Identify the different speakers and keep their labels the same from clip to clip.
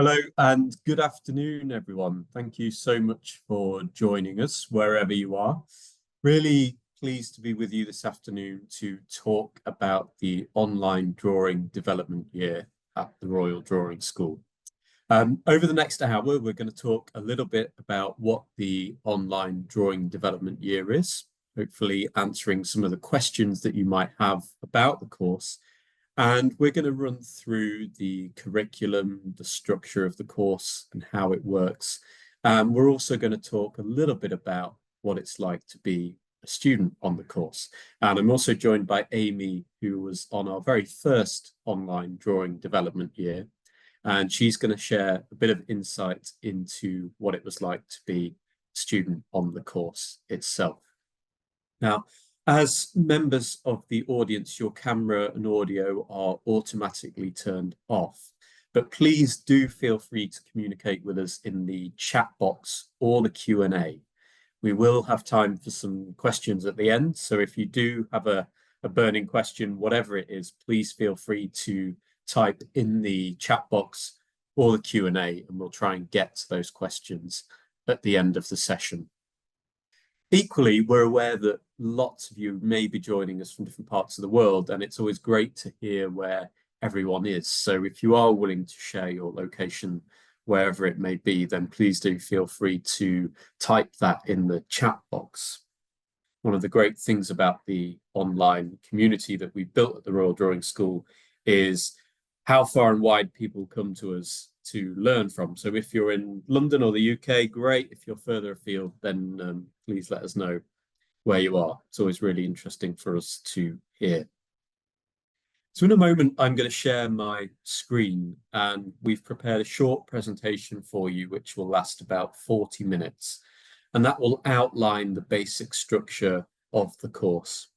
Speaker 1: Hello and good afternoon, everyone. Thank you so much for joining us wherever you are. Really pleased to be with you this afternoon to talk about the online drawing development year at the Royal Drawing School. Over the next hour, we're going to talk a little bit about what the online drawing development year is, hopefully answering some of the questions that you might have about the course. And we're going to run through the curriculum, the structure of the course and how it works. We're also going to talk a little bit about what it's like to be a student on the course. And I'm also joined by Amy, who was on our very first online drawing development year. And she's going to share a bit of insight into what it was like to be a student on the course itself. Now, as members of the audience, your camera and audio are automatically turned off, but please do feel free to communicate with us in the chat box or the Q&A. We will have time for some questions at the end, so if you do have a burning question, whatever it is, please feel free to type in the chat box or the Q&A, and we'll try and get to those questions at the end of the session. Equally, we're aware that lots of you may be joining us from different parts of the world, and it's always great to hear where everyone is. So if you are willing to share your location, wherever it may be, then please do feel free to type that in the chat box. One of the great things about the online community that we built at the Royal Drawing School is how far and wide people come to us to learn from. So if you're in London or the UK, great. If you're further afield, then please let us know where you are. It's always really interesting for us to hear. So in a moment, I'm going to share my screen, and we've prepared a short presentation for you, which will last about 40 minutes. And that will outline the basic structure of the course.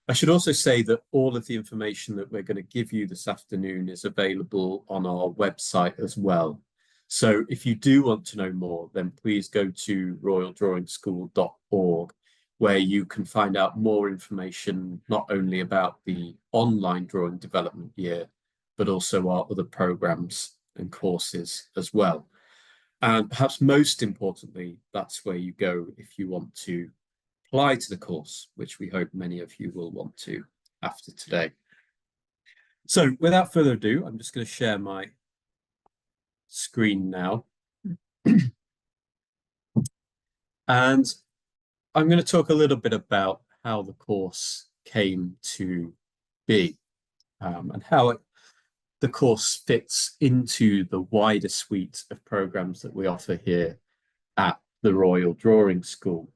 Speaker 1: I should also say that all of the information that we're going to give you this afternoon is available on our website as well. So if you do want to know more, then please go to royaldrawing.org, where you can find out more information, not only about the online drawing development year, but also our other programs and courses as well. And perhaps most importantly, that's where you go if you want to apply to the course, which we hope many of you will want to after today. So without further ado, I'm just going to share my screen now. And I'm going to talk a little bit about how the course came to be and how the course fits into the wider suite of programs that we offer here at the Royal Drawing School.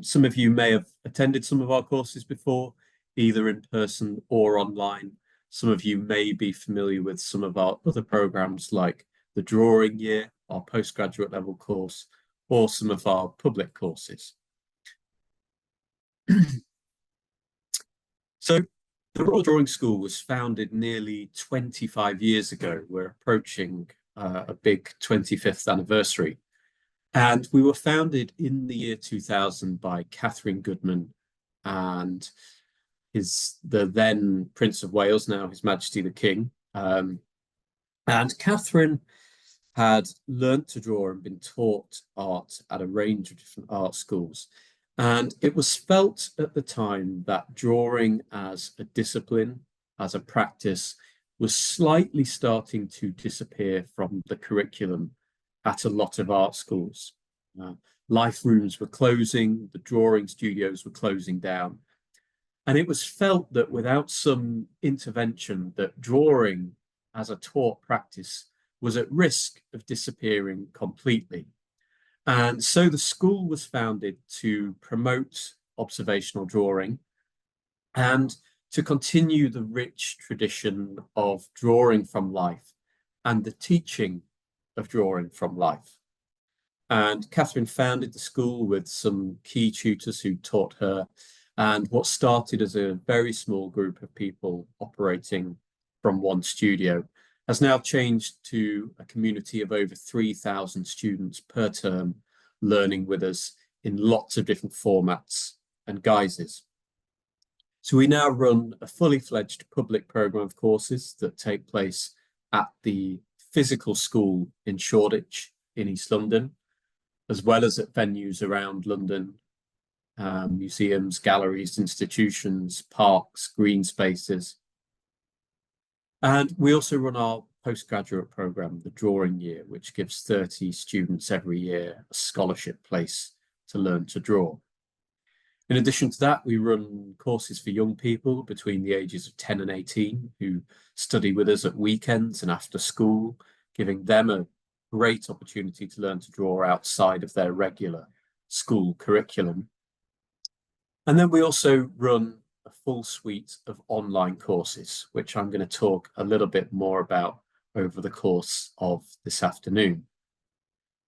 Speaker 1: Some of you may have attended some of our courses before, either in person or online. Some of you may be familiar with some of our other programs like the Drawing Year, our postgraduate level course, or some of our public courses. So the Royal Drawing School was founded nearly 25 years ago. We're approaching a big 25th anniversary. And we were founded in the year 2000 by Catherine Goodman and the then Prince of Wales, now His Majesty the King. And Catherine had learnt to draw and been taught art at a range of different art schools. And it was felt at the time that drawing as a discipline, as a practice, was slightly starting to disappear from the curriculum at a lot of art schools. Life rooms were closing, the drawing studios were closing down. And it was felt that without some intervention, that drawing as a taught practice was at risk of disappearing completely. And so the school was founded to promote observational drawing and to continue the rich tradition of drawing from life and the teaching of drawing from life. And Catherine founded the school with some key tutors who taught her, and what started as a very small group of people operating from one studio has now changed to a community of over 3,000 students per term learning with us in lots of different formats and guises. So we now run a fully fledged public program of courses that take place at the physical school in Shoreditch in East London, as well as at venues around London, museums, galleries, institutions, parks, green spaces. And we also run our postgraduate program, the Drawing Year, which gives 30 students every year a scholarship place to learn to draw. In addition to that, we run courses for young people between the ages of 10 and 18 who study with us at weekends and after school, giving them a great opportunity to learn to draw outside of their regular school curriculum. And then we also run a full suite of online courses, which I'm going to talk a little bit more about over the course of this afternoon.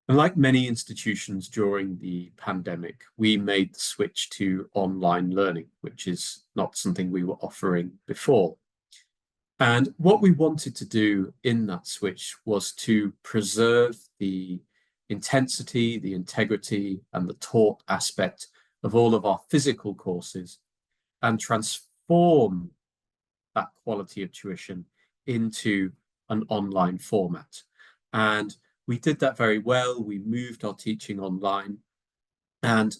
Speaker 1: And like many institutions during the pandemic, we made the switch to online learning, which is not something we were offering before. And what we wanted to do in that switch was to preserve the intensity, the integrity, and the taught aspect of all of our physical courses and transform that quality of tuition into an online format. And we did that very well. We moved our teaching online. And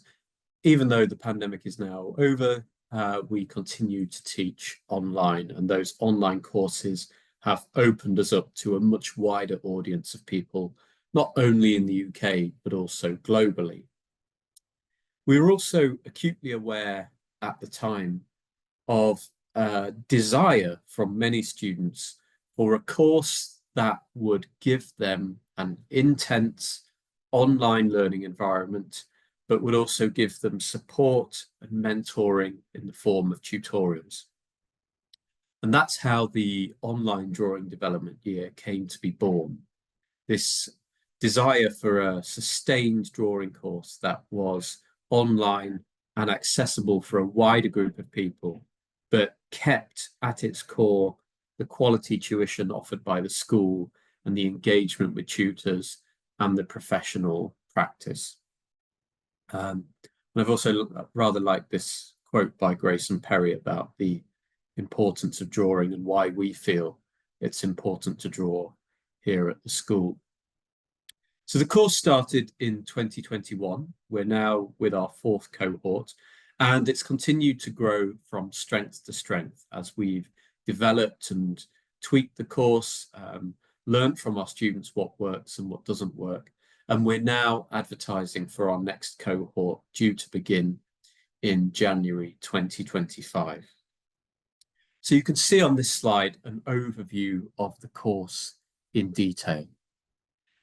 Speaker 1: even though the pandemic is now over, we continue to teach online. And those online courses have opened us up to a much wider audience of people, not only in the UK, but also globally. We were also acutely aware at the time of desire from many students for a course that would give them an intense online learning environment, but would also give them support and mentoring in the form of tutorials. And that's how the online drawing development year came to be born. This desire for a sustained drawing course that was online and accessible for a wider group of people, but kept at its core the quality tuition offered by the school and the engagement with tutors and the professional practice. And I've also rather liked this quote by Grayson Perry about the importance of drawing and why we feel it's important to draw here at the school. So the course started in 2021. We're now with our 4th cohort, and it's continued to grow from strength to strength as we've developed and tweaked the course, learned from our students what works and what doesn't work. And we're now advertising for our next cohort due to begin in January 2025. So you can see on this slide an overview of the course in detail.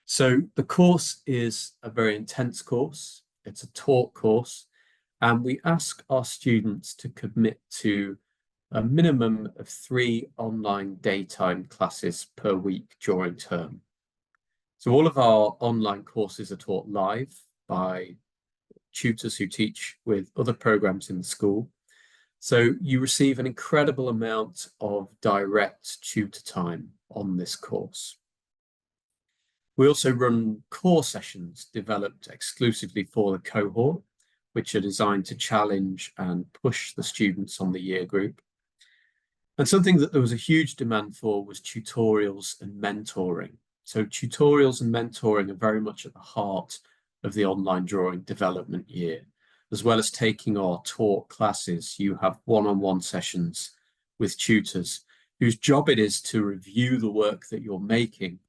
Speaker 1: So the course is a very intense course. It's a taught course, and we ask our students to commit to a minimum of 3 online daytime classes per week during term. So all of our online courses are taught live by tutors who teach with other programs in the school. So you receive an incredible amount of direct tutor time on this course. We also run core sessions developed exclusively for the cohort, which are designed to challenge and push the students on the year group. And something that there was a huge demand for was tutorials and mentoring. So tutorials and mentoring are very much at the heart of the online drawing development year. As well as taking our taught classes, you have one-on-one sessions with tutors whose job it is to review the work that you're making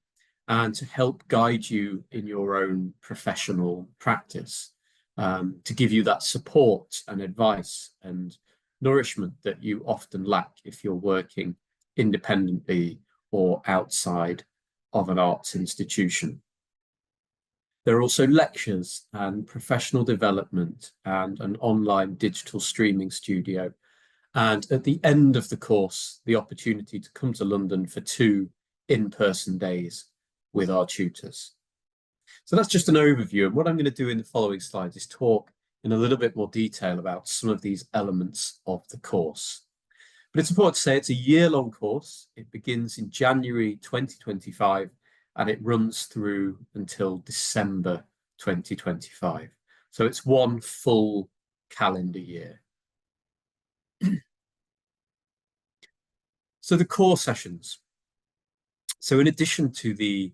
Speaker 1: and to help guide you in your own professional practice, to give you that support and advice and nourishment that you often lack if you're working independently or outside of an arts institution. There are also lectures and professional development and an online digital streaming studio. And at the end of the course, the opportunity to come to London for 2 in-person days with our tutors. So that's just an overview. And what I'm going to do in the following slides is talk in a little bit more detail about some of these elements of the course. But it's important to say it's a year-long course. It begins in January 2025 and it runs through until December 2025. So it's 1 full calendar year. So the core sessions. So in addition to the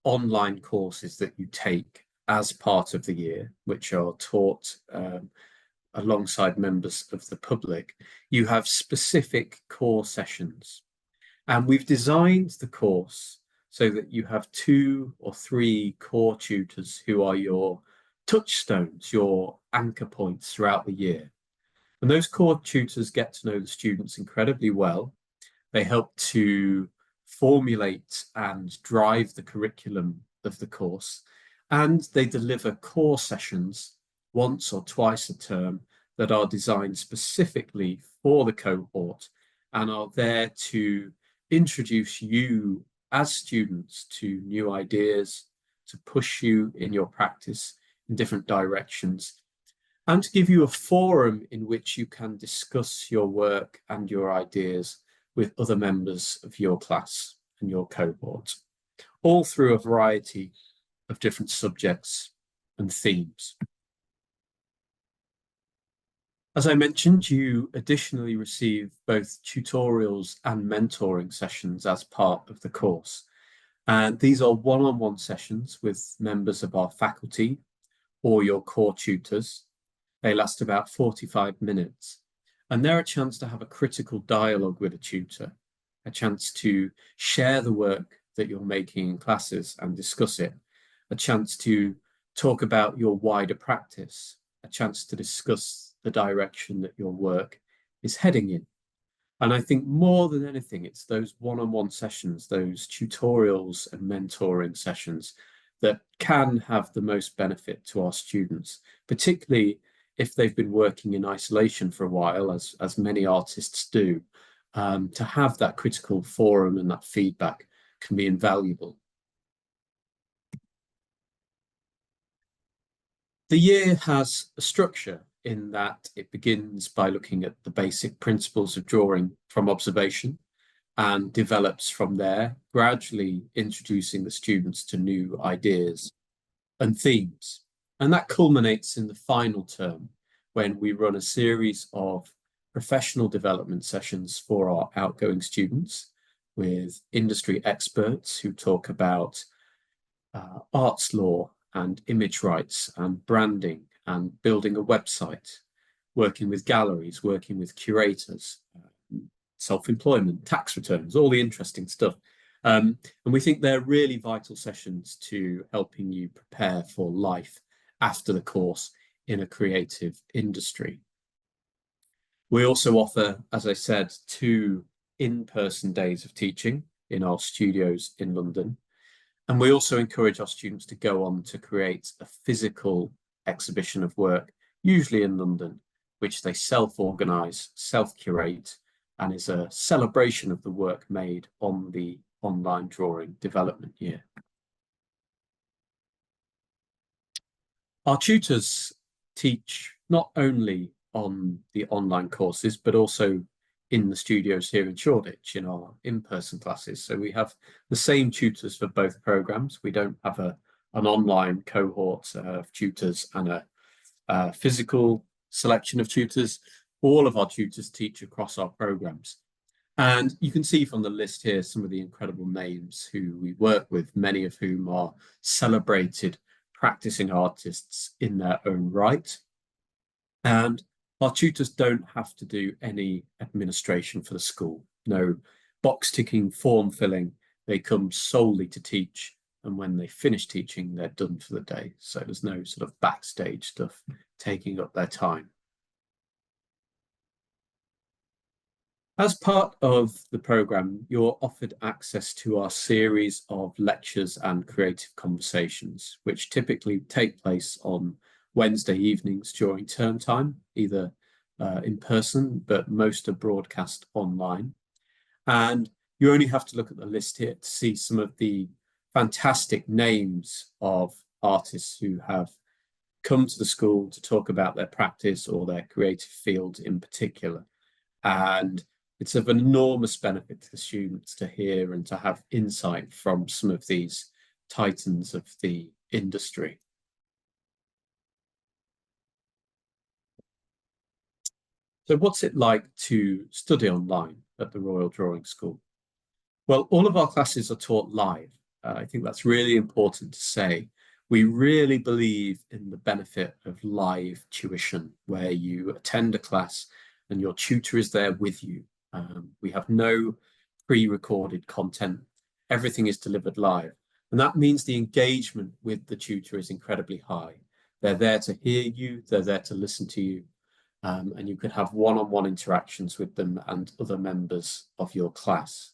Speaker 1: online courses that you take as part of the year, which are taught alongside members of the public, you have specific core sessions. And we've designed the course so that you have 2 or 3 core tutors who are your touchstones, your anchor points throughout the year. And those core tutors get to know the students incredibly well. They help to formulate and drive the curriculum of the course, and they deliver core sessions once or twice a term that are designed specifically for the cohort and are there to introduce you as students to new ideas, to push you in your practice in different directions, and to give you a forum in which you can discuss your work and your ideas with other members of your class and your cohort, all through a variety of different subjects and themes. As I mentioned, you additionally receive both tutorials and mentoring sessions as part of the course. And these are one-on-one sessions with members of our faculty or your core tutors. They last about 45 minutes. And they're a chance to have a critical dialogue with a tutor, a chance to share the work that you're making in classes and discuss it, a chance to talk about your wider practice, a chance to discuss the direction that your work is heading in. And I think more than anything, it's those one-on-one sessions, those tutorials and mentoring sessions that can have the most benefit to our students, particularly if they've been working in isolation for a while, as many artists do. To have that critical forum and that feedback can be invaluable. The year has a structure in that it begins by looking at the basic principles of drawing from observation and develops from there, gradually introducing the students to new ideas and themes. And that culminates in the final term when we run a series of professional development sessions for our outgoing students with industry experts who talk about arts law and image rights and branding and building a website, working with galleries, working with curators, self-employment, tax returns, all the interesting stuff. And we think they're really vital sessions to helping you prepare for life after the course in a creative industry. We also offer, as I said, 2 in-person days of teaching in our studios in London. And we also encourage our students to go on to create a physical exhibition of work, usually in London, which they self-organise, self-curate, and is a celebration of the work made on the online drawing development year. Our tutors teach not only on the online courses, but also in the studios here in Shoreditch in our in-person classes. So we have the same tutors for both programs. We don't have an online cohort of tutors and a physical selection of tutors. All of our tutors teach across our programs. And you can see from the list here some of the incredible names who we work with, many of whom are celebrated practicing artists in their own right. And our tutors don't have to do any administration for the school, no box ticking, form filling. They come solely to teach. And when they finish teaching, they're done for the day. So there's no sort of backstage stuff taking up their time. As part of the programme, you're offered access to our series of lectures and creative conversations, which typically take place on Wednesday evenings during term time, either in person, but most are broadcast online. And you only have to look at the list here to see some of the fantastic names of artists who have come to the school to talk about their practice or their creative field in particular. And it's of enormous benefit to the students to hear and to have insight from some of these titans of the industry. So what's it like to study online at the Royal Drawing School? Well, all of our classes are taught live. I think that's really important to say. We really believe in the benefit of live tuition, where you attend a class and your tutor is there with you. We have no pre-recorded content. Everything is delivered live. And that means the engagement with the tutor is incredibly high. They're there to hear you, they're there to listen to you, and you can have one-on-one interactions with them and other members of your class.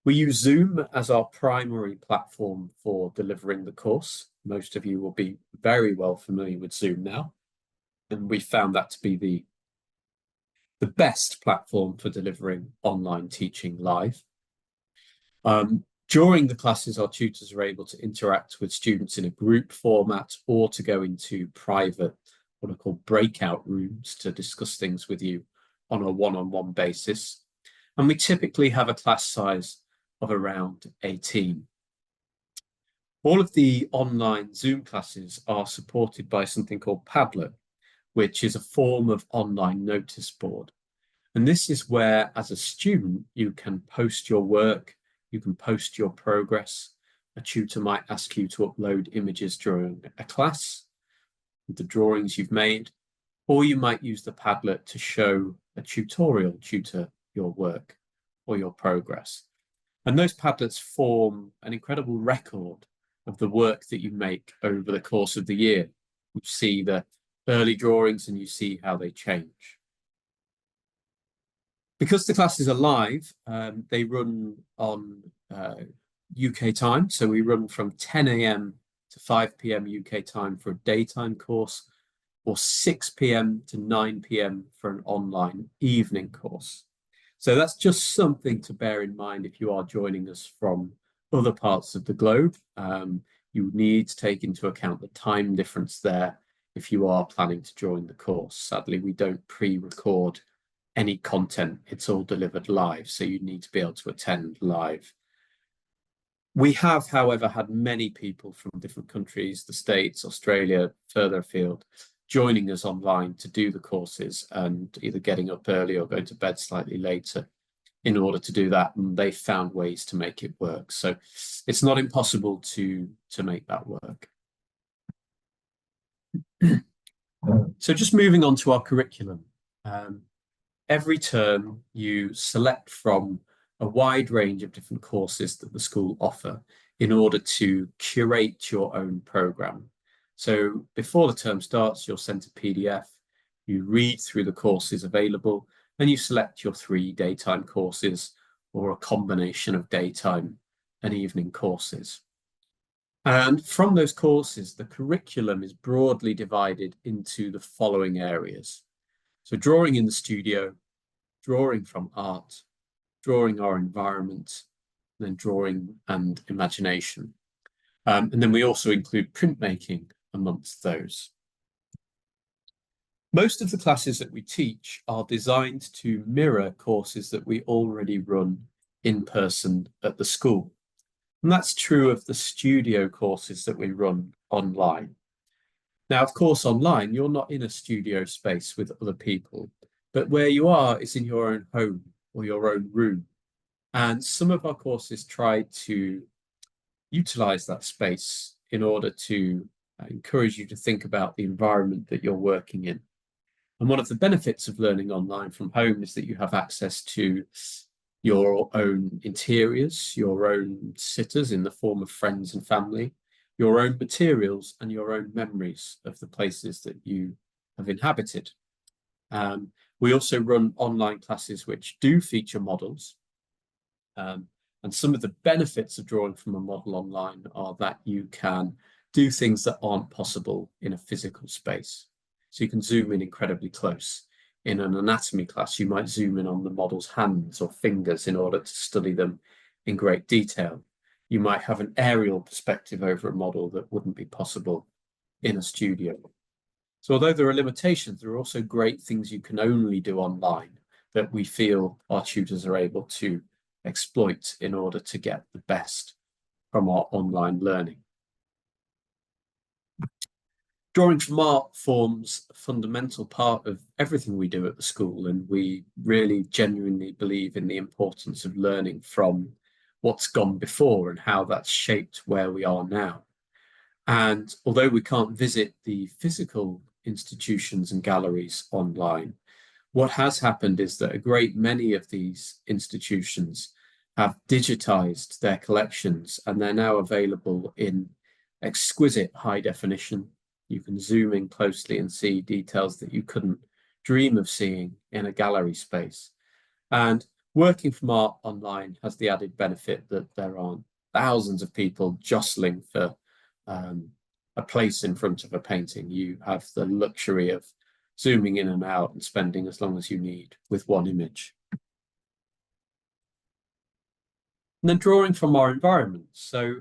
Speaker 1: We use Zoom as our primary platform for delivering the course. Most of you will be very well familiar with Zoom now, and we found that to be the best platform for delivering online teaching live. During the classes, our tutors are able to interact with students in a group format or to go into private, what are called breakout rooms, to discuss things with you on a one-on-one basis. And we typically have a class size of around 18. All of the online Zoom classes are supported by something called Padlet, which is a form of online notice board. And this is where, as a student, you can post your work, you can post your progress. A tutor might ask you to upload images during a class, the drawings you've made, or you might use the Padlet to show a tutorial tutor your work or your progress. And those Padlets form an incredible record of the work that you make over the course of the year. You see the early drawings and you see how they change. Because the classes are live, they run on UK time. So we run from 10 a.m. to 5 p.m. UK time for a daytime course, or 6 p.m. to 9 p.m. for an online evening course. So that's just something to bear in mind if you are joining us from other parts of the globe. You need to take into account the time difference there if you are planning to join the course. Sadly, we don't pre-record any content. It's all delivered live, so you need to be able to attend live. We have, however, had many people from different countries, the States, Australia, further afield, joining us online to do the courses and either getting up early or going to bed slightly later in order to do that. And they found ways to make it work. So it's not impossible to make that work. So just moving on to our curriculum. Every term you select from a wide range of different courses that the school offer in order to curate your own program. So before the term starts, you're sent a PDF, you read through the courses available, and you select your 3 daytime courses or a combination of daytime and evening courses. And from those courses, the curriculum is broadly divided into the following areas. So drawing in the studio, drawing from art, drawing our environment, and then drawing and imagination. And then we also include printmaking amongst those. Most of the classes that we teach are designed to mirror courses that we already run in person at the school. And that's true of the studio courses that we run online. Now, of course, online, you're not in a studio space with other people, but where you are is in your own home or your own room. And some of our courses try to utilize that space in order to encourage you to think about the environment that you're working in. And one of the benefits of learning online from home is that you have access to your own interiors, your own sitters in the form of friends and family, your own materials and your own memories of the places that you have inhabited. We also run online classes which do feature models. And some of the benefits of drawing from a model online are that you can do things that aren't possible in a physical space. So you can zoom in incredibly close. In an anatomy class, you might zoom in on the model's hands or fingers in order to study them in great detail. You might have an aerial perspective over a model that wouldn't be possible in a studio. So although there are limitations, there are also great things you can only do online that we feel our tutors are able to exploit in order to get the best from our online learning. Drawing from art forms a fundamental part of everything we do at the school, and we really genuinely believe in the importance of learning from what's gone before and how that's shaped where we are now. And although we can't visit the physical institutions and galleries online, what has happened is that a great many of these institutions have digitized their collections, and they're now available in exquisite high definition. You can zoom in closely and see details that you couldn't dream of seeing in a gallery space. And working from art online has the added benefit that there aren't thousands of people jostling for a place in front of a painting. You have the luxury of zooming in and out and spending as long as you need with one image. And then drawing from our environment. So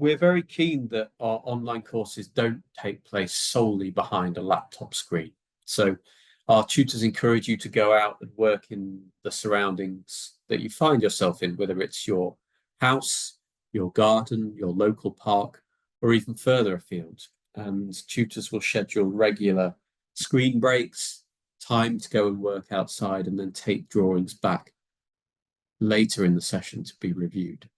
Speaker 1: we're very keen that our online courses don't take place solely behind a laptop screen. So our tutors encourage you to go out and work in the surroundings that you find yourself in, whether it's your house, your garden, your local park, or even further afield. And tutors will schedule regular screen breaks, time to go and work outside, and then take drawings back later in the session to be reviewed.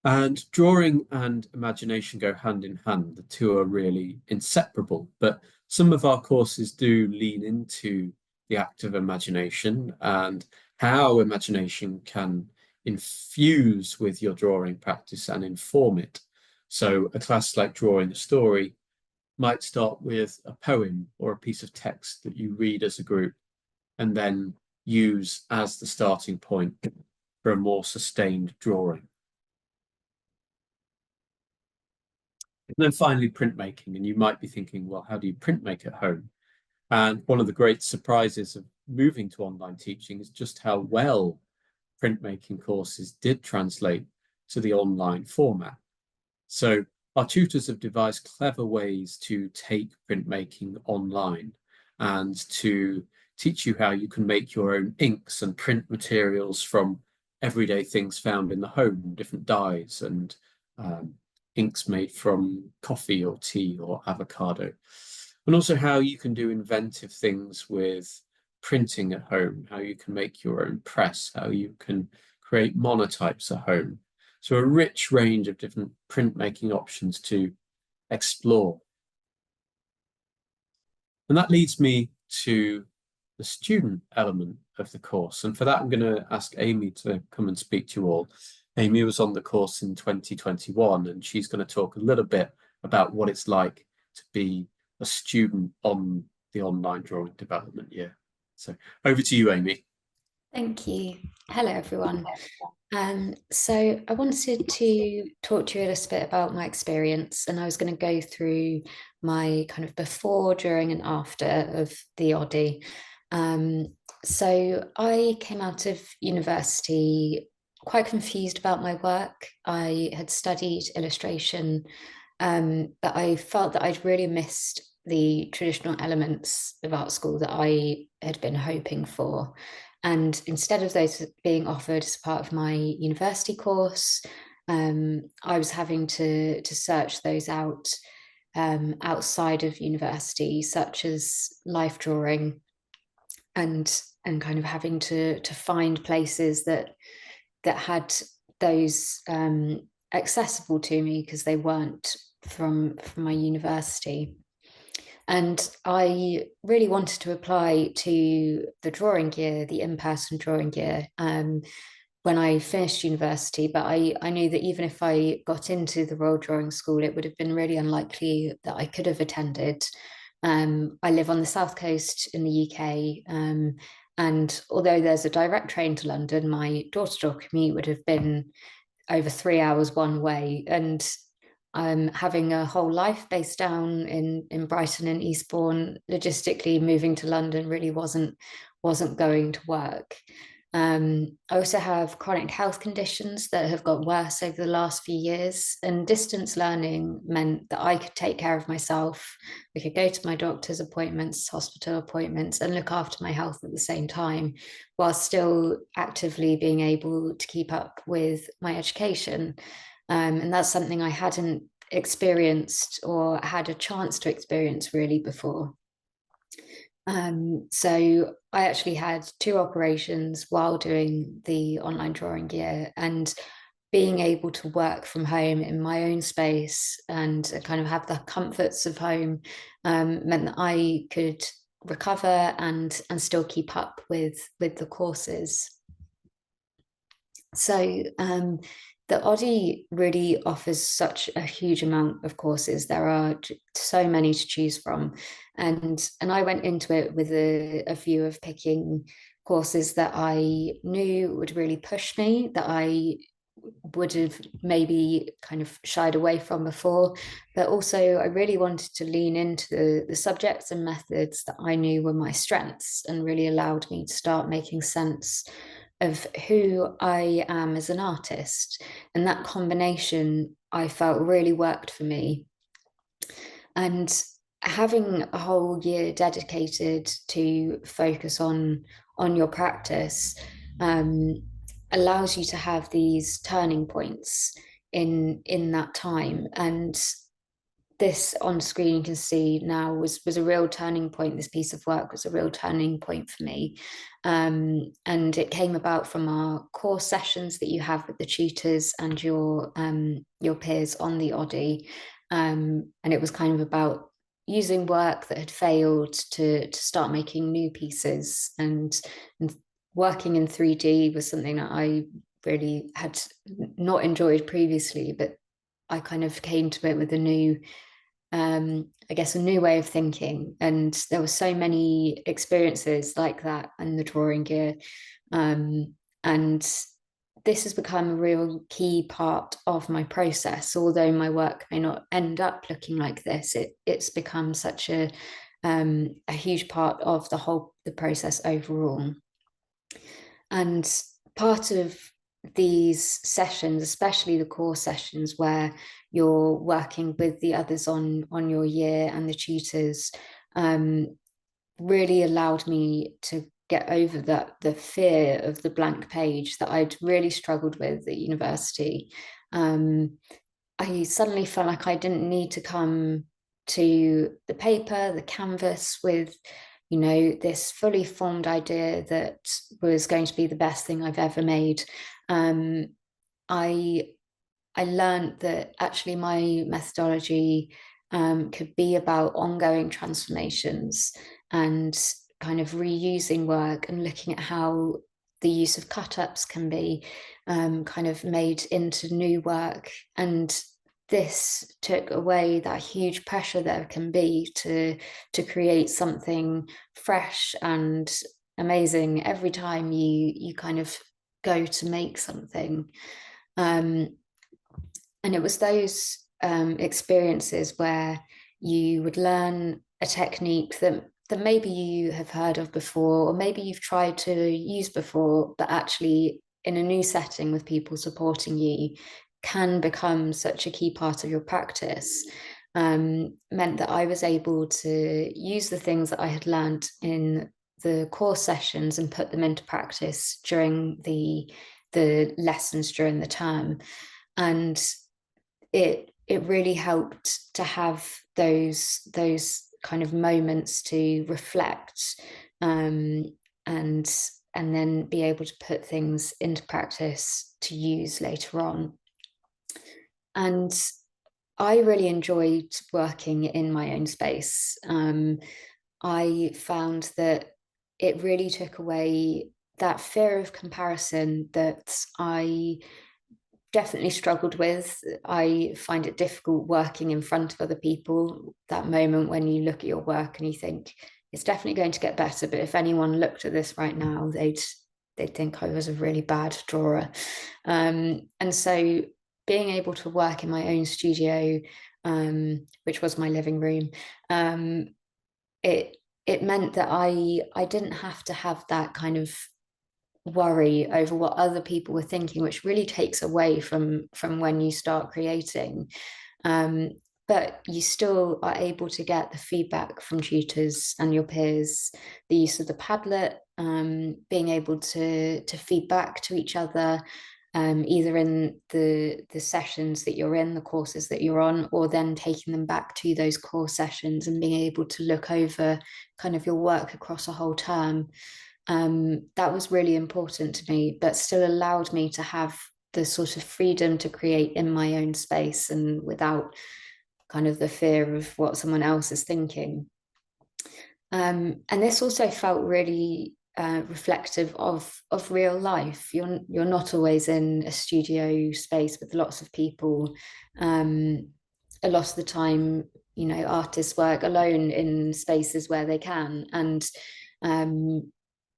Speaker 1: And drawing and imagination go hand in hand. The two are really inseparable, but some of our courses do lean into the act of imagination and how imagination can infuse with your drawing practice and inform it. So a class like drawing a story might start with a poem or a piece of text that you read as a group and then use as the starting point for a more sustained drawing. And then finally, printmaking. And you might be thinking, well, how do you printmake at home? And one of the great surprises of moving to online teaching is just how well printmaking courses did translate to the online format. So our tutors have devised clever ways to take printmaking online and to teach you how you can make your own inks and print materials from everyday things found in the home, different dyes and inks made from coffee or tea or avocado. And also how you can do inventive things with printing at home, how you can make your own press, how you can create monotypes at home. So a rich range of different printmaking options to explore. And that leads me to the student element of the course. And for that, I'm going to ask Amy to come and speak to you all. Amy was on the course in 2021, and she's going to talk a little bit about what it's like to be a student on the online drawing development year. So over to you, Amy.
Speaker 2: Thank you. Hello, everyone. So I wanted to talk to you a little bit about my experience, and I was going to go through my kind of before, during, and after of the Oddie. So I came out of university quite confused about my work. I had studied illustration, but I felt that I'd really missed the traditional elements of art school that I had been hoping for. And instead of those being offered as part of my university course, I was having to search those out outside of university, such as life drawing, and kind of having to find places that had those accessible to me because they weren't from my university. And I really wanted to apply to the drawing year, the in-person drawing year, when I finished university. But I knew that even if I got into the Royal Drawing School, it would have been really unlikely that I could have attended. I live on the South Coast in the UK, and although there's a direct train to London, my door-to-door commute would have been over 3 hours one way. And having a whole life based down in Brighton and Eastbourne, logistically moving to London really wasn't going to work. I also have chronic health conditions that have got worse over the last few years, and distance learning meant that I could take care of myself. I could go to my doctor's appointments, hospital appointments, and look after my health at the same time, while still actively being able to keep up with my education. And that's something I hadn't experienced or had a chance to experience really before. So I actually had two operations while doing the online drawing year, and being able to work from home in my own space and kind of have the comforts of home meant that I could recover and still keep up with the courses. So the Oddie really offers such a huge amount of courses. There are so many to choose from, and I went into it with a view of picking courses that I knew would really push me, that I would have maybe kind of shied away from before, but also I really wanted to lean into the subjects and methods that I knew were my strengths and really allowed me to start making sense of who I am as an artist. And that combination I felt really worked for me. And having a whole year dedicated to focus on your practice allows you to have these turning points in that time. And this on screen you can see now was a real turning point. This piece of work was a real turning point for me. And it came about from our course sessions that you have with the tutors and your peers on the Oddie. And it was kind of about using work that had failed to start making new pieces, and working in 3D was something that I really had not enjoyed previously, but I kind of came to it with a new I guess a new way of thinking. And there were so many experiences like that in the drawing gear. And this has become a real key part of my process. Although my work may not end up looking like this, it's become such a huge part of the process overall. And part of these sessions, especially the core sessions where you're working with the others on your year and the tutors, really allowed me to get over the fear of the blank page that I'd really struggled with at university. I suddenly felt like I didn't need to come to the paper, the canvas with, this fully formed idea that was going to be the best thing I've ever made. I I learned that actually my methodology could be about ongoing transformations and kind of reusing work and looking at how the use of cut-ups can be kind of made into new work. And this took away that huge pressure there can be to create something fresh and amazing every time you kind of go to make something. Um, and it was those experiences where you would learn a technique that maybe you have heard of before, or maybe you've tried to use before, but actually in a new setting with people supporting you can become such a key part of your practice. Meant that I was able to use the things that I had learned in the course sessions and put them into practice during the lessons during the term. And it really helped to have those kind of moments to reflect, and then be able to put things into practice to use later on. And I really enjoyed working in my own space. I found that it really took away that fear of comparison that I definitely struggled with. I find it difficult working in front of other people. That moment when you look at your work and you think it's definitely going to get better, but if anyone looked at this right now, they'd think I was a really bad drawer. And so being able to work in my own studio, which was my living room, it meant that I didn't have to have that kind of worry over what other people were thinking, which really takes away from when you start creating. But you still are able to get the feedback from tutors and your peers, the use of the Padlet, being able to feed back to each other, either in the sessions that you're in, the courses that you're on, or then taking them back to those core sessions and being able to look over kind of your work across a whole term. That was really important to me, but still allowed me to have the sort of freedom to create in my own space and without kind of the fear of what someone else is thinking. And this also felt really reflective of real life. You're not always in a studio space with lots of people. A lot of the time, you know, artists work alone in spaces where they can,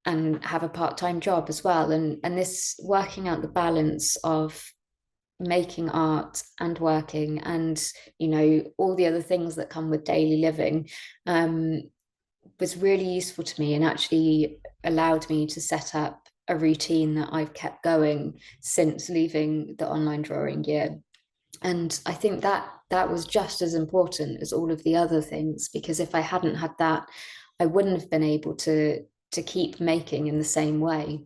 Speaker 2: and have a part-time job as well. And this working out the balance of making art and working and, you know, all the other things that come with daily living, was really useful to me and actually allowed me to set up a routine that I've kept going since leaving the online drawing year. And I think that that was just as important as all of the other things, because if I hadn't had that, I wouldn't have been able to keep making in the same way.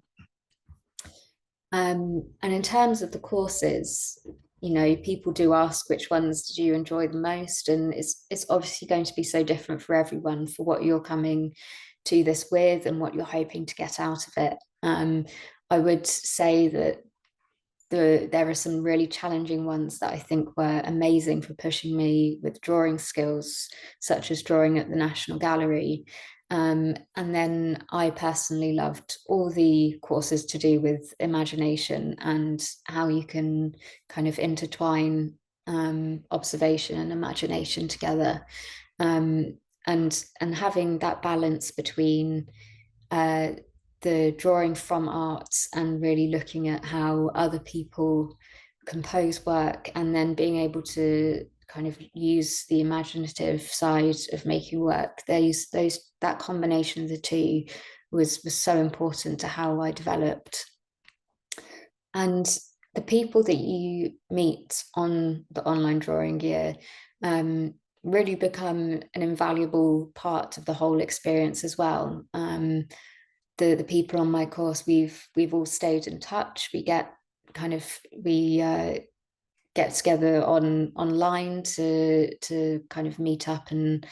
Speaker 2: And in terms of the courses, you know, people do ask which ones did you enjoy the most, and it's obviously going to be so different for everyone for what you're coming to this with and what you're hoping to get out of it. I would say that there are some really challenging ones that I think were amazing for pushing me with drawing skills, such as drawing at the National Gallery. And then I personally loved all the courses to do with imagination and how you can kind of intertwine observation and imagination together. And having that balance between the drawing from art and really looking at how other people compose work, and then being able to kind of use the imaginative side of making work. That combination of the two was so important to how I developed. And the people that you meet on the online drawing year really become an invaluable part of the whole experience as well. The people on my course, we've all stayed in touch. We get together online to kind of meet up and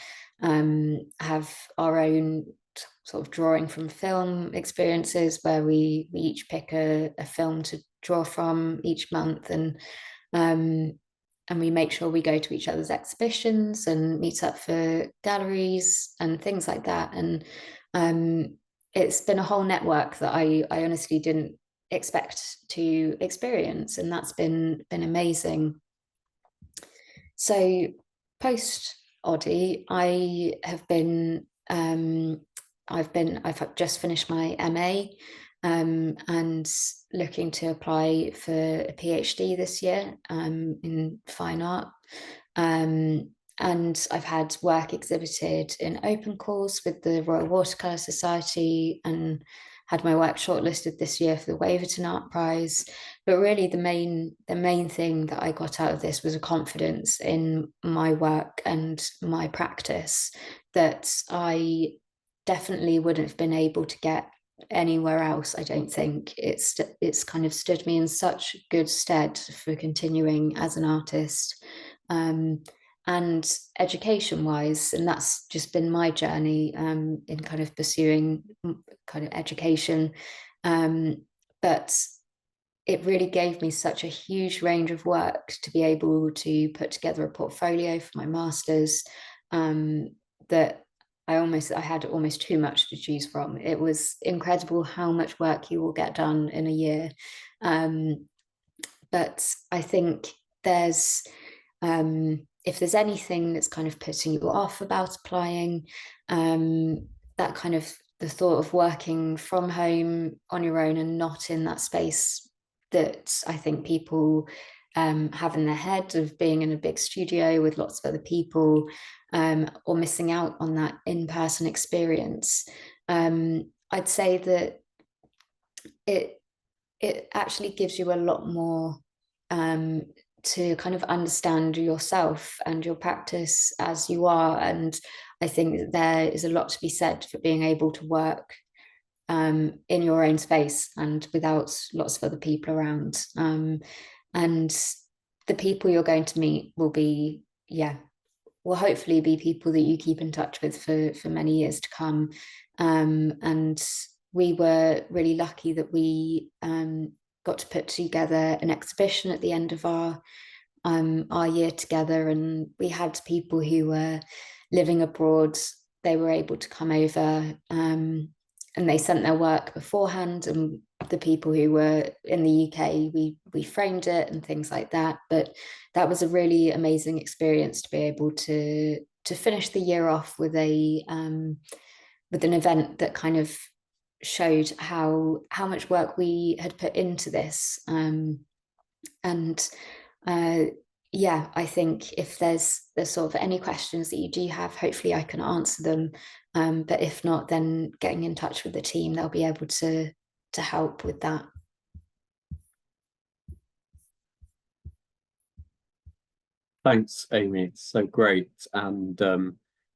Speaker 2: have our own sort of drawing from film experiences, where we each pick a film to draw from each month, and we make sure we go to each other's exhibitions and meet up for galleries and things like that. And it's been a whole network that I honestly didn't expect to experience, and that's been amazing. So post Oddie, I've just finished my MA, and looking to apply for a PhD this year in fine art. And I've had work exhibited in open calls with the Royal Watercolour Society, and had my work shortlisted this year for the Waverton Art Prize. But really the main thing that I got out of this was a confidence in my work and my practice that I definitely wouldn't have been able to get anywhere else. I don't think it's kind of stood me in such good stead for continuing as an artist. And education wise, and that's just been my journey in kind of pursuing kind of education, but it really gave me such a huge range of work to be able to put together a portfolio for my masters, that I had almost too much to choose from. It was incredible how much work you will get done in a year, but I think if there's anything that's kind of putting you off about applying, that kind of the thought of working from home on your own and not in that space that I think people have in their head of being in a big studio with lots of other people, or missing out on that in-person experience. I'd say that it actually gives you a lot more to kind of understand yourself and your practice as you are. And I think that there is a lot to be said for being able to work in your own space and without lots of other people around. And the people you're going to meet will be, will hopefully be people that you keep in touch with for many years to come. And we were really lucky that we got to put together an exhibition at the end of our year together, and we had people who were living abroad. They were able to come over, and they sent their work beforehand, and the people who were in the UK, we framed it and things like that. But that was a really amazing experience to be able to finish the year off with with an event that kind of showed how much work we had put into this. And yeah, I think if there's sort of any questions that you do have, hopefully I can answer them. But if not, then getting in touch with the team, they'll be able to help with that.
Speaker 1: Thanks, Amy. It's so great. And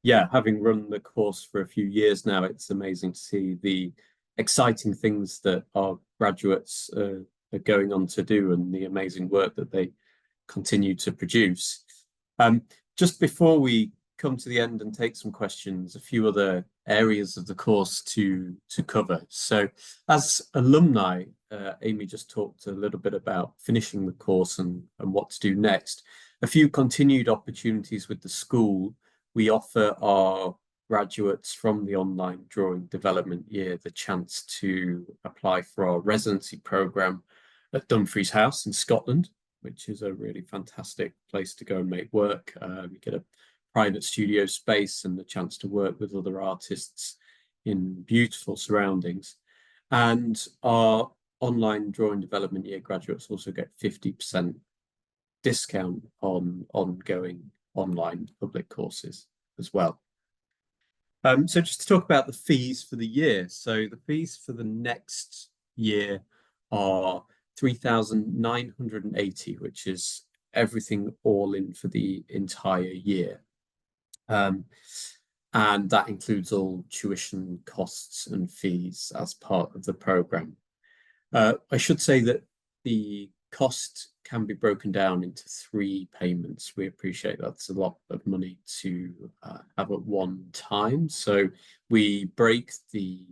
Speaker 1: yeah, having run the course for a few years now, it's amazing to see the exciting things that our graduates are going on to do and the amazing work that they continue to produce. Just before we come to the end and take some questions, a few other areas of the course to cover. So as alumni, Amy just talked a little bit about finishing the course and what to do next. A few continued opportunities with the school. We offer our graduates from the online drawing development year the chance to apply for our residency program at Dumfries House in Scotland, which is a really fantastic place to go and make work. You get a private studio space and the chance to work with other artists in beautiful surroundings. And our online drawing development year graduates also get 50% discount on ongoing online public courses as well. So just to talk about the fees for the year. So the fees for the next year are 3,980, which is everything all in for the entire year. And that includes all tuition costs and fees as part of the program. I should say that the cost can be broken down into 3 payments. We appreciate that's a lot of money to have at one time. So we break the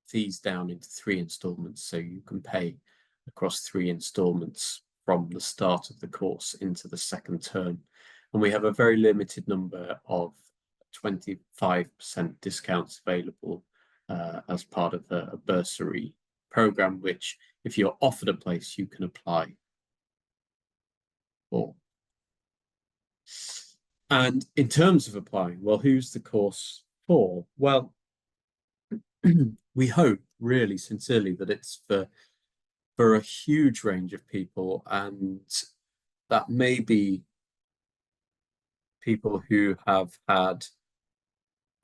Speaker 1: fees down into 3 installments, so you can pay across 3 installments from the start of the course into the second term. And we have a very limited number of 25% discounts available as part of a bursary program, which if you're offered a place, you can apply for. And in terms of applying, well, who's the course for? Well, we hope really sincerely that it's for a huge range of people, and that may be people who have had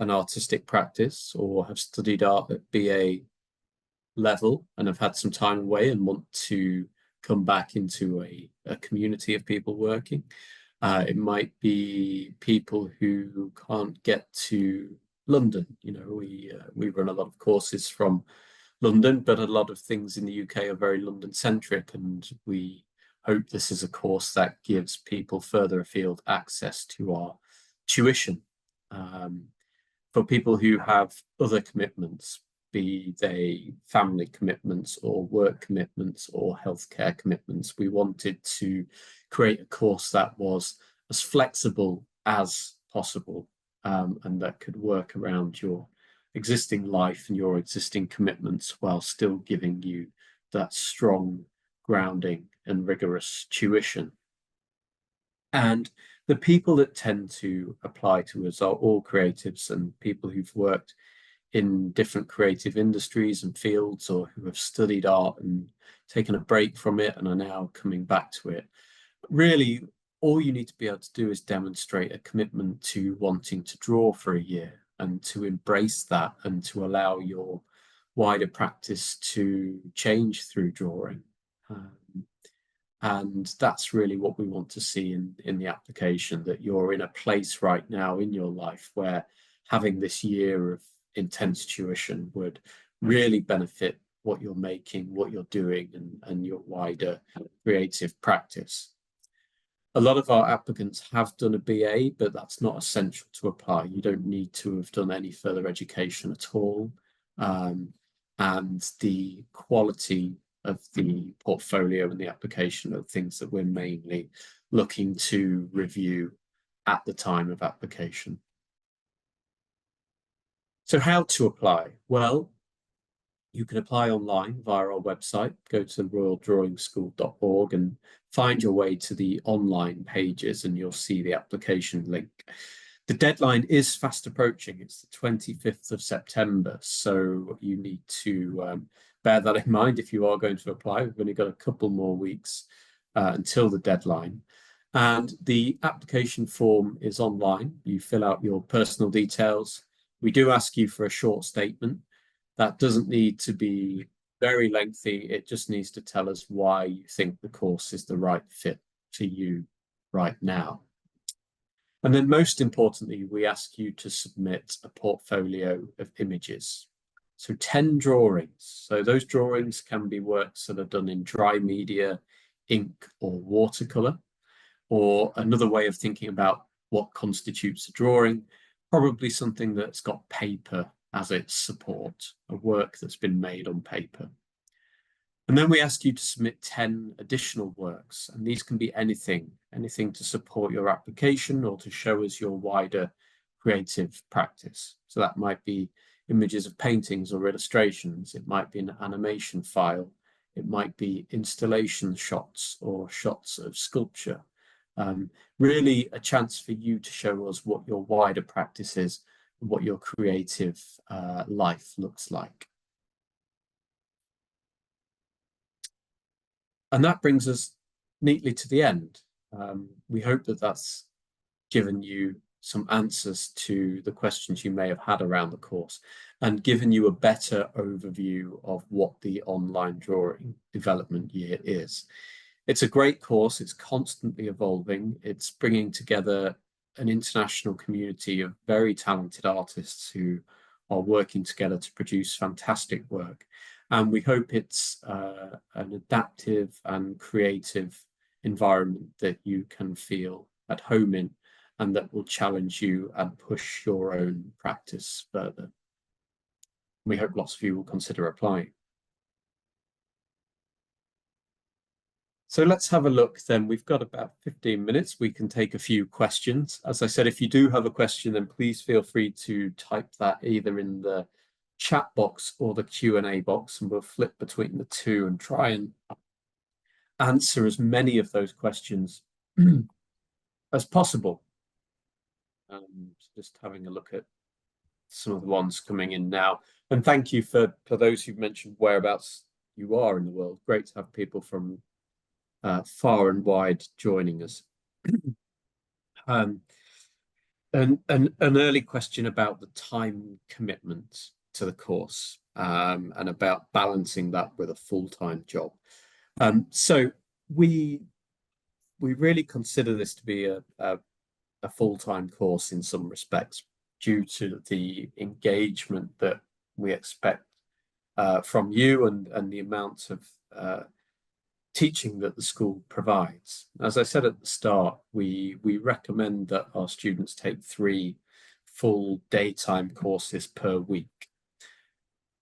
Speaker 1: an artistic practice or have studied art at BA level and have had some time away and want to come back into a community of people working. It might be people who can't get to London. You know, we run a lot of courses from London, but a lot of things in the UK are very London centric, and we hope this is a course that gives people further afield access to our tuition. For people who have other commitments, be they family commitments or work commitments or healthcare commitments, we wanted to create a course that was as flexible as possible, and that could work around your existing life and your existing commitments while still giving you that strong grounding and rigorous tuition. And the people that tend to apply to us are all creatives and people who've worked in different creative industries and fields, or who have studied art and taken a break from it and are now coming back to it. But really, all you need to be able to do is demonstrate a commitment to wanting to draw for a year and to embrace that and to allow your wider practice to change through drawing. And that's really what we want to see in the application, that you're in a place right now in your life where having this year of intense tuition would really benefit what you're making, what you're doing, and your wider creative practice. A lot of our applicants have done a BA, but that's not essential to apply. You don't need to have done any further education at all. And the quality of the portfolio and the application are things that we're mainly looking to review at the time of application. So how to apply? Well, you can apply online via our website. Go to royaldrawing.school.org and find your way to the online pages and you'll see the application link. The deadline is fast approaching. It's the 25th of September. So you need to bear that in mind if you are going to apply. We've only got a couple more weeks until the deadline. And the application form is online. You fill out your personal details. We do ask you for a short statement. That doesn't need to be very lengthy. It just needs to tell us why you think the course is the right fit for you right now. And then most importantly, we ask you to submit a portfolio of images. So 10 drawings. So those drawings can be works that are done in dry media, ink, or watercolor. Or another way of thinking about what constitutes a drawing, probably something that's got paper as its support, a work that's been made on paper. And then we ask you to submit 10 additional works, and these can be anything to support your application or to show us your wider creative practice. So that might be images of paintings or illustrations, it might be an animation file, it might be installation shots or shots of sculpture. Really a chance for you to show us what your wider practice is, what your creative life looks like. And that brings us neatly to the end. We hope that that's given you some answers to the questions you may have had around the course and given you a better overview of what the online drawing development year is. It's a great course. It's constantly evolving. It's bringing together an international community of very talented artists who are working together to produce fantastic work. And we hope it's an adaptive and creative environment that you can feel at home in and that will challenge you and push your own practice further. We hope lots of you will consider applying. So let's have a look then. We've got about 15 minutes. We can take a few questions. As I said, if you do have a question, then please feel free to type that either in the chat box or the Q&A box, and we'll flip between the two and try and answer as many of those questions as possible. Just having a look at some of the ones coming in now. And thank you for those who've mentioned whereabouts you are in the world. Great to have people from far and wide joining us. An early question about the time commitment to the course and about balancing that with a full-time job. So we really consider this to be a full-time course in some respects due to the engagement that we expect from you and the amount of teaching that the school provides. As I said at the start, we recommend that our students take 3 full daytime courses per week.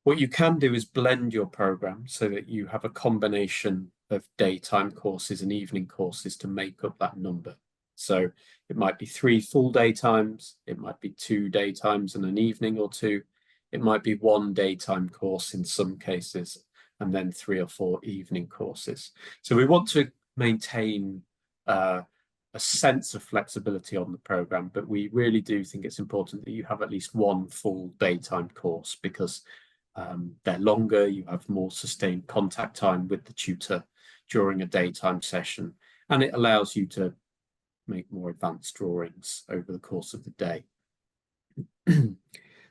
Speaker 1: What you can do is blend your program so that you have a combination of daytime courses and evening courses to make up that number. So it might be 3 full daytimes, it might be 2 daytimes and an evening or 2, it might be 1 daytime course in some cases, and then 3 or 4 evening courses. So we want to maintain a sense of flexibility on the program, but we really do think it's important that you have at least 1 full daytime course because they're longer, you have more sustained contact time with the tutor during a daytime session, and it allows you to make more advanced drawings over the course of the day.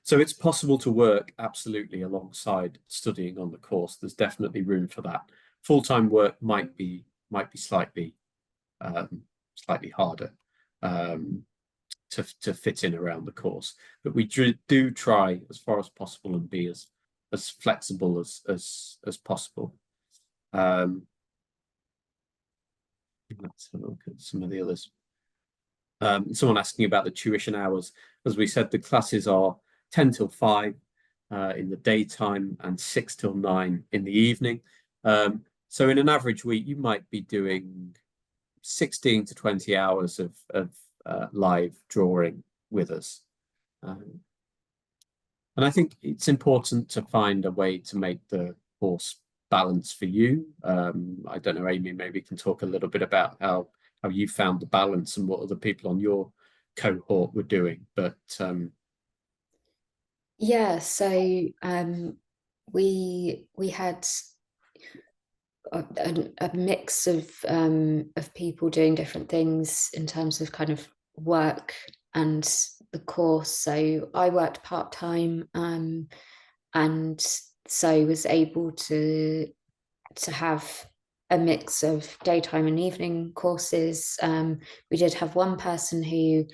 Speaker 1: So it's possible to work absolutely alongside studying on the course. There's definitely room for that. Full-time work might be slightly harder to fit in around the course, but we do try as far as possible and be as as flexible as possible. Let's have a look at some of the others. Someone asking about the tuition hours. As we said, the classes are 10 till 5 in the daytime and 6 till 9 in the evening. So in an average week, you might be doing 16 to 20 hours of live drawing with us. And I think it's important to find a way to make the course balance for you. I don't know, Amy, maybe can talk a little bit about how you found the balance and what other people on your cohort were doing. But
Speaker 2: yeah, so we had a mix of people doing different things in terms of kind of work and the course. So I worked part-time, and so was able to have a mix of daytime and evening courses. We did have one person who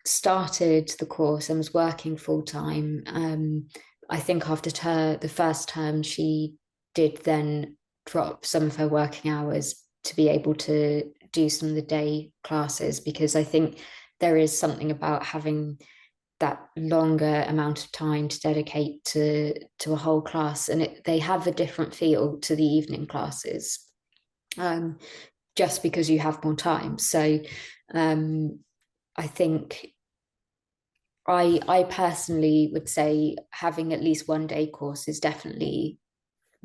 Speaker 2: started the course and was working full-time. I think after the first term, she did then drop some of her working hours to be able to do some of the day classes, because I think there is something about having that longer amount of time to dedicate to a whole class, and they have a different feel to the evening classes, just because you have more time. So I think I personally would say having at least one day course is definitely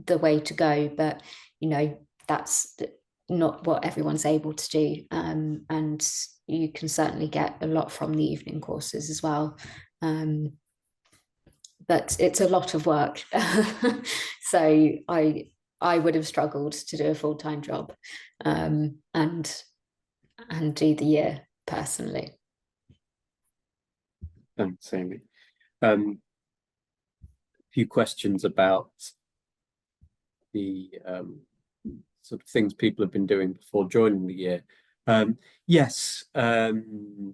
Speaker 2: the way to go, but that's not what everyone's able to do, and you can certainly get a lot from the evening courses as well, but it's a lot of work. So I would have struggled to do a full-time job, and do the year personally.
Speaker 1: Thanks, Amy. A few questions about the sort of things people have been doing before joining the year. Yes, to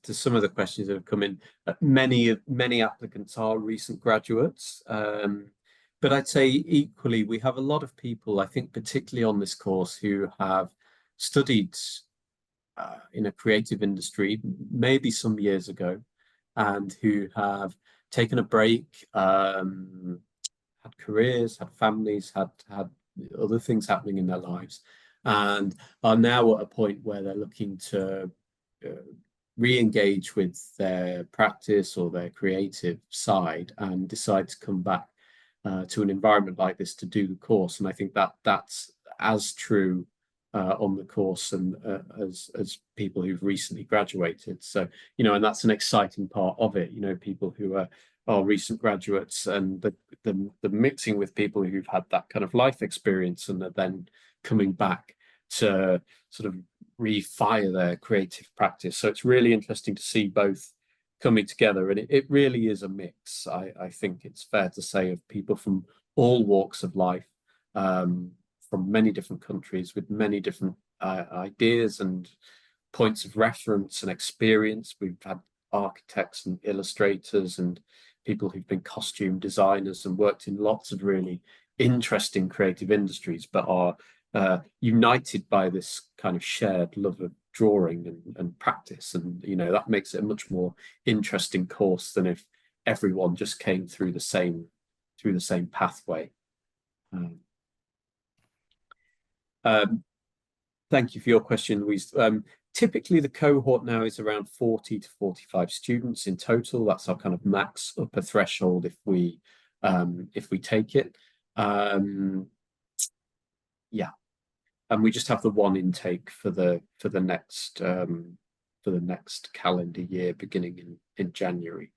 Speaker 1: some of the questions that have come in, many applicants are recent graduates, but I'd say equally we have a lot of people, I think particularly on this course, who have studied in a creative industry maybe some years ago, and who have taken a break, had careers, had families, had other things happening in their lives, and are now at a point where they're looking to re-engage with their practice or their creative side, and decide to come back to an environment like this to do the course. And I think that's as true on the course and as people who've recently graduated. So, and that's an exciting part of it, people who are recent graduates, and the mixing with people who've had that kind of life experience and are then coming back to sort of refire their creative practice. So it's really interesting to see both coming together, and it really is a mix. I think it's fair to say, of people from all walks of life, from many different countries with many different ideas and points of reference and experience. We've had architects and illustrators and people who've been costume designers and worked in lots of really interesting creative industries, but are united by this kind of shared love of drawing and practice. And that makes it a much more interesting course than if everyone just came through the same pathway. Thank you for your question, Louise. Typically, the cohort now is around 40 to 45 students in total. That's our kind of max upper threshold if we take it. Yeah, and we just have the one intake for the next calendar year, beginning in January.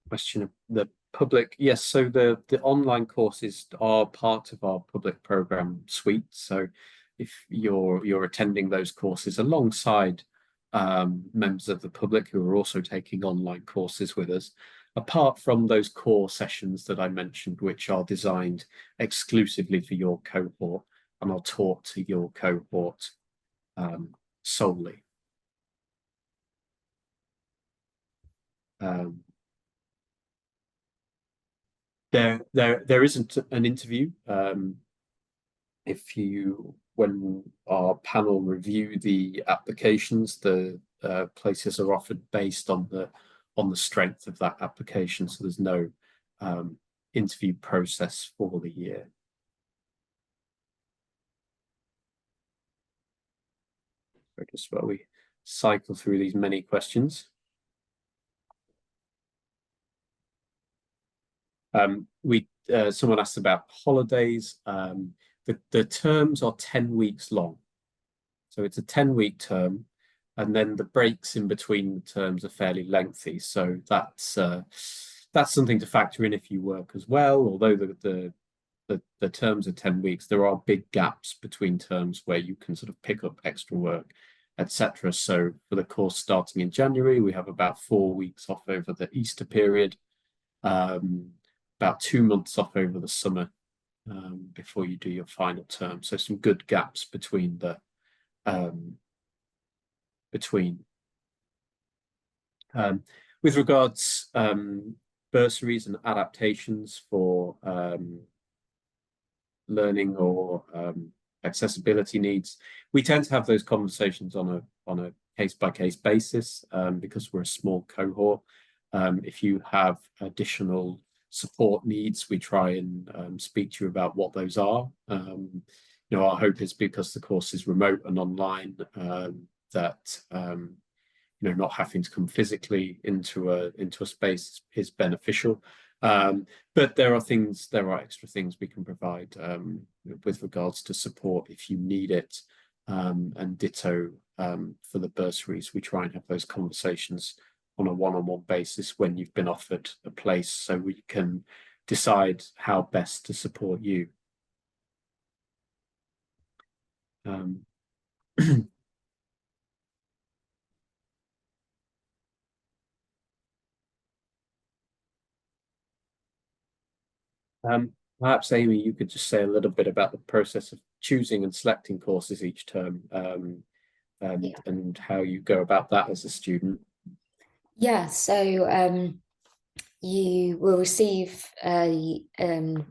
Speaker 1: Question of the public. Yes, so the online courses are part of our public program suite. So if you're attending those courses alongside members of the public who are also taking online courses with us, apart from those core sessions that I mentioned, which are designed exclusively for your cohort and are taught to your cohort solely. Um, there isn't an interview. When our panel review the applications, the places are offered based on the strength of that application. So there's no interview process for the year. So just while we cycle through these many questions. Someone asked about holidays. The terms are 10 weeks long. So it's a 10-week term, and then the breaks in between the terms are fairly lengthy. So that's something to factor in if you work as well. Although the terms are 10 weeks, there are big gaps between terms where you can sort of pick up extra work, etc. So for the course starting in January, we have about 4 weeks off over the Easter period, about 2 months off over the summer before you do your final term. So some good gaps between the with regards bursaries and adaptations for learning or accessibility needs, we tend to have those conversations on a case-by-case basis because we're a small cohort. If you have additional support needs, we try and speak to you about what those are. Our hope is, because the course is remote and online, that not having to come physically into a space is beneficial. But there are extra things we can provide with regards to support if you need it, and ditto for the bursaries. We try and have those conversations on a one-on-one basis when you've been offered a place, so we can decide how best to support you. Perhaps, Amy, you could just say a little bit about the process of choosing and selecting courses each term, and how you go about that as a student.
Speaker 2: Yeah, so you will receive a kind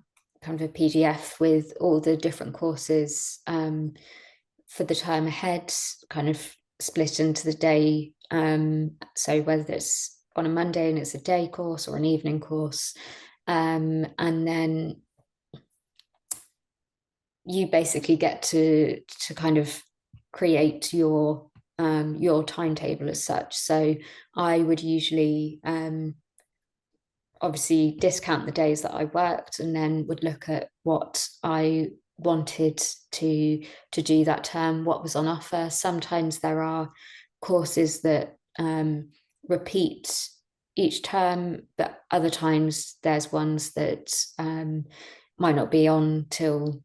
Speaker 2: of a PDF with all the different courses for the term ahead, kind of split into the day. So whether it's on a Monday and it's a day course or an evening course, and then you basically get to kind of create your timetable as such. So I would usually obviously discount the days that I worked, and then would look at what I wanted to do that term, what was on offer. Sometimes there are courses that repeat each term, but other times there's ones that might not be on till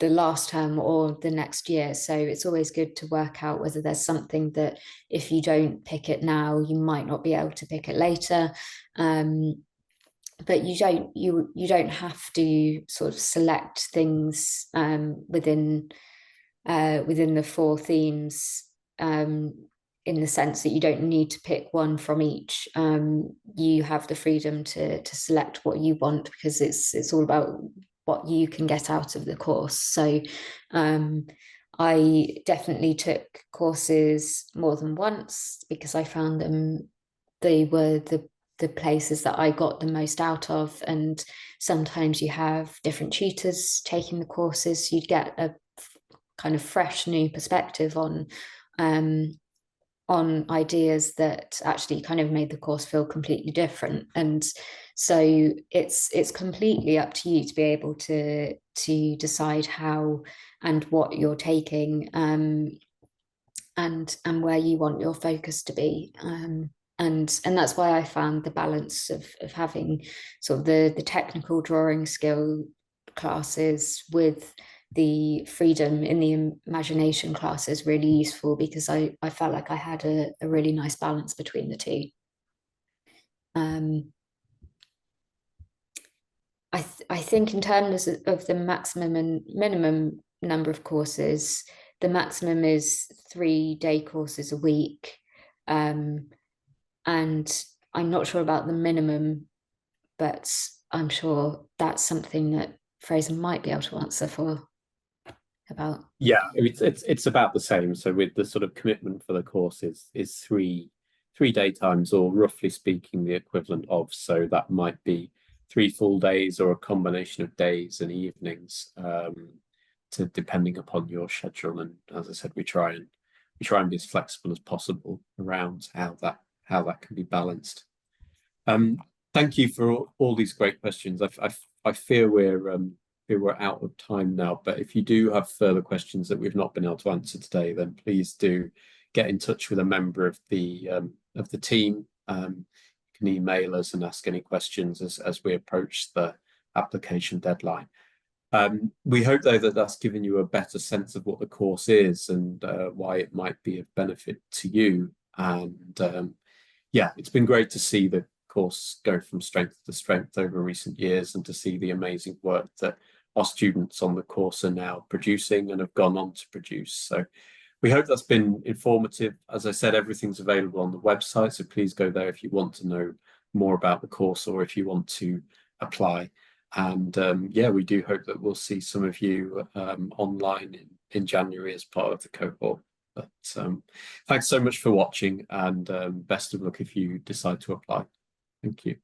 Speaker 2: the last term or the next year. So it's always good to work out whether there's something that if you don't pick it now, you might not be able to pick it later. But you don't have to sort of select things within the 4 themes, in the sense that you don't need to pick one from each. You have the freedom to select what you want, because it's all about what you can get out of the course. So I definitely took courses more than once, because I found they were the places that I got the most out of. And sometimes you have different tutors taking the courses, so you'd get a kind of fresh new perspective on ideas that actually kind of made the course feel completely different. And so it's completely up to you to be able to decide how and what you're taking, and where you want your focus to be. And that's why I found the balance of having sort of the technical drawing skill classes with the freedom in the imagination classes really useful, because I felt like I had a really nice balance between the two. I think in terms of the maximum and minimum number of courses, the maximum is 3 day courses a week. And I'm not sure about the minimum, but I'm sure that's something that Fraser might be able to answer for about.
Speaker 1: Yeah, it's about the same. So with the sort of commitment for the course is three daytimes, or roughly speaking, the equivalent of. So that might be 3 full days or a combination of days and evenings, to depending upon your schedule. And as I said, we try and be as flexible as possible around how that can be balanced. Thank you for all these great questions. I fear we're out of time now, but if you do have further questions that we've not been able to answer today, then please do get in touch with a member of the team. You can email us and ask any questions as we approach the application deadline. We hope, though, that that's given you a better sense of what the course is and why it might be of benefit to you. And yeah, it's been great to see the course go from strength to strength over recent years, and to see the amazing work that our students on the course are now producing and have gone on to produce. So we hope that's been informative. As I said, everything's available on the website, so please go there if you want to know more about the course or if you want to apply. And yeah, we do hope that we'll see some of you online in January as part of the cohort. But thanks so much for watching, and best of luck if you decide to apply. Thank you.